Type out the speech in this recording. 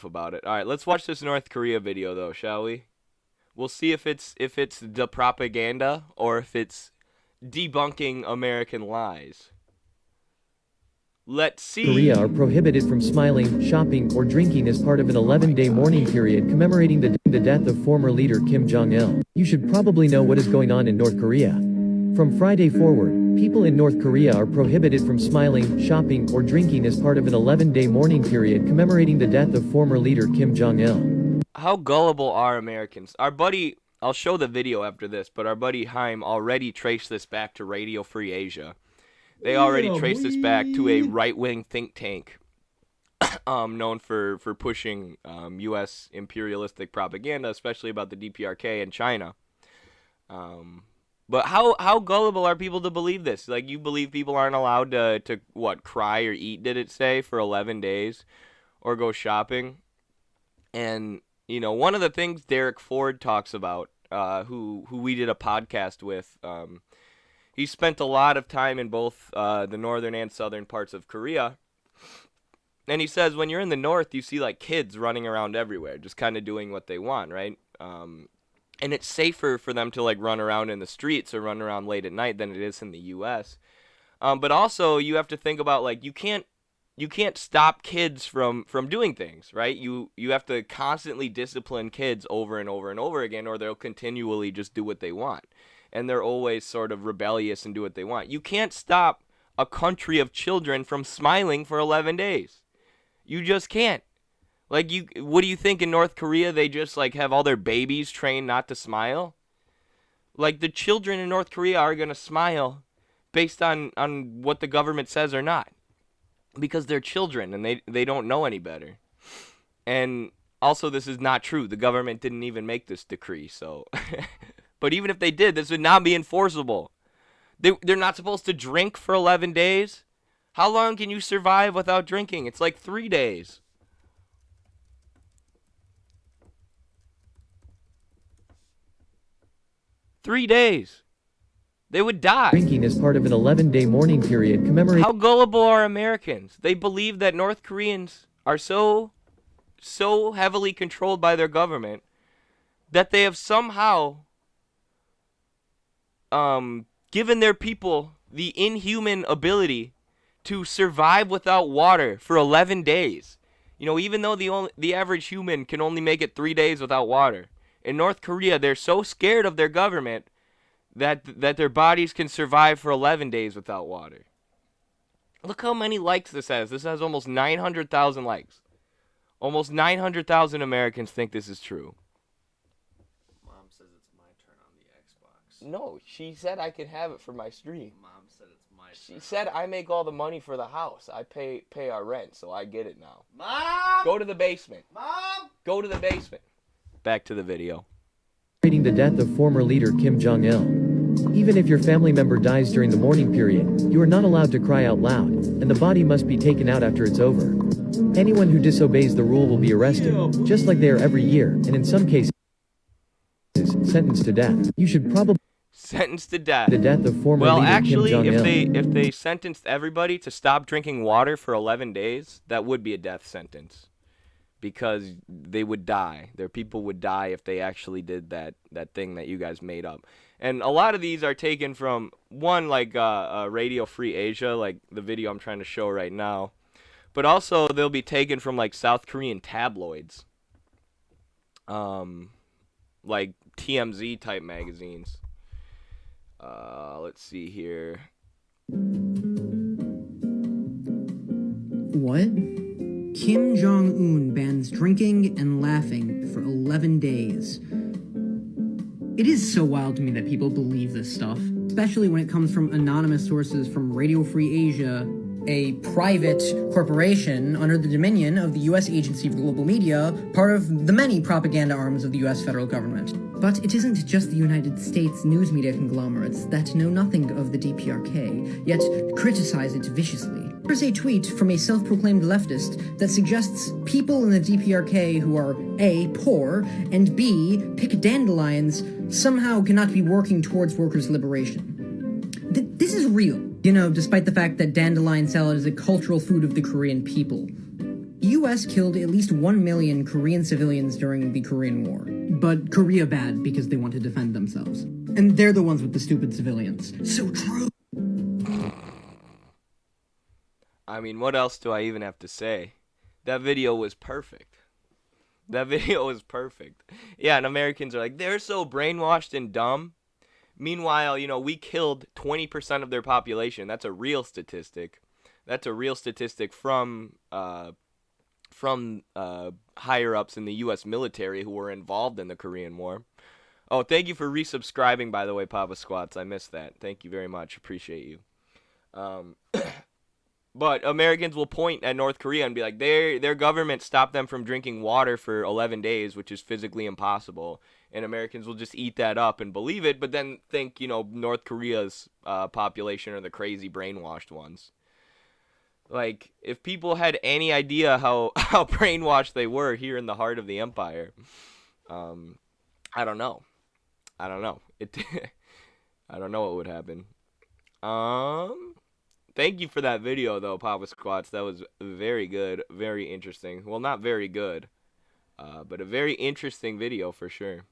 about it. All right, let's watch this North Korea video though, shall we? We'll see if it's the propaganda or if it's debunking American lies. Let's see. Korea are prohibited from smiling, shopping, or drinking as part of an 11-day mourning period commemorating the death of former leader Kim Jong-il. You should probably know what is going on in North Korea. From Friday forward, people in North Korea are prohibited from smiling, shopping, or drinking as part of an 11-day mourning period commemorating the death of former leader Kim Jong-il. How gullible are Americans? Our buddy, I'll show the video after this, but our buddy Haim already traced this back to Radio Free Asia. They already traced this back to a right-wing think tank known for pushing U.S. imperialistic propaganda, especially about the DPRK and China. But how gullible are people to believe this? Like, you believe people aren't allowed to what, cry or eat, did it say, for 11 days? Or go shopping? And, you know, one of the things Derek Ford talks about, who we did a podcast with, he spent a lot of time in both the northern and southern parts of Korea. And he says when you're in the north, you see, like, kids running around everywhere, just kind of doing what they want, right? And it's safer for them to, like, run around in the streets or run around late at night than it is in the U.S. But also, you have to think about, like, you can't stop kids from doing things, right? You have to constantly discipline kids over and over and over again, or they'll continually just do what they want. And they're always sort of rebellious and do what they want. You can't stop a country of children from smiling for 11 days. You just can't. Like, what do you think in North Korea? They just, like, have all their babies trained not to smile? Like, the children in North Korea are going to smile based on what the government says or not. Because they're children and they don't know any better. And also, this is not true. The government didn't even make this decree, so... But even if they did, this would not be enforceable. They're not supposed to drink for 11 days? How long can you survive without drinking? It's like 3 days. Three days. They would die. Drinking is part of an 11-day mourning period commemorating... How gullible are Americans? They believe that North Koreans are so heavily controlled by their government that they have somehow given their people the inhuman ability to survive without water for 11 days. You know, even though the average human can only make it 3 days without water. In North Korea, they're so scared of their government that their bodies can survive for 11 days without water. Look how many likes this has. This has almost 900,000 likes. Almost 900,000 Americans think this is true. Mom says it's my turn on the Xbox. No, she said I could have it for my stream. Mom said it's my turn. She said I make all the money for the house. I pay our rent, so I get it now. Mom! Go to the basement. Mom! Go to the basement. Back to the video. Celebrating the death of former leader Kim Jong-il. Even if your family member dies during the mourning period, you are not allowed to cry out loud, and the body must be taken out after it's over. Anyone who disobeys the rule will be arrested, just like they are every year, and in some cases, sentenced to death. You should probably... Sentenced to death. The death of former leader actually, Kim Jong-il. if they sentenced everybody to stop drinking water for 11 days, that would be a death sentence. Because they would die. Their people would die if they actually did that thing that you guys made up. And a lot of these are taken from, one, like Radio Free Asia, like the video I'm trying to show right now. But also, they'll be taken from, like, South Korean tabloids. Like TMZ-type magazines. Let's see here. What? Kim Jong-un bans drinking and laughing for 11 days. It is so wild to me that people believe this stuff, especially when it comes from anonymous sources from Radio Free Asia, a private corporation under the dominion of the U.S. Agency for Global Media, part of the many propaganda arms of the U.S. federal government. But it isn't just the United States news media conglomerates that know nothing of the DPRK, yet criticize it viciously. There's a tweet from a self-proclaimed leftist that suggests people in the DPRK who are A, poor, and B, pick dandelions somehow cannot be working towards workers' liberation. This is real. You know, despite the fact that dandelion salad is a cultural food of the Korean people. US killed at least 1 million Korean civilians during the Korean War. But Korea bad because they want to defend themselves. And they're the ones with the stupid civilians. So true. I mean, what else do I even have to say? That video was perfect. That video was perfect. Yeah, and Americans are like, they're so brainwashed and dumb. Meanwhile, you know, we killed 20% of their population. That's a real statistic. That's a real statistic from higher ups in the U.S. military who were involved in the Korean War. Oh, thank you for resubscribing, by the way, Papa Squats. I missed that. Thank you very much. Appreciate you. But Americans will point at North Korea and be like, their government stopped them from drinking water for 11 days, which is physically impossible. And Americans will just eat that up and believe it, but then think, you know, North Korea's population are the crazy brainwashed ones. Like, if people had any idea how brainwashed they were here in the heart of the empire, I don't know. I don't know. I don't know what would happen. Thank you for that video, though, Papa Squats. That was very good, very interesting. Well, not very good, but a very interesting video for sure.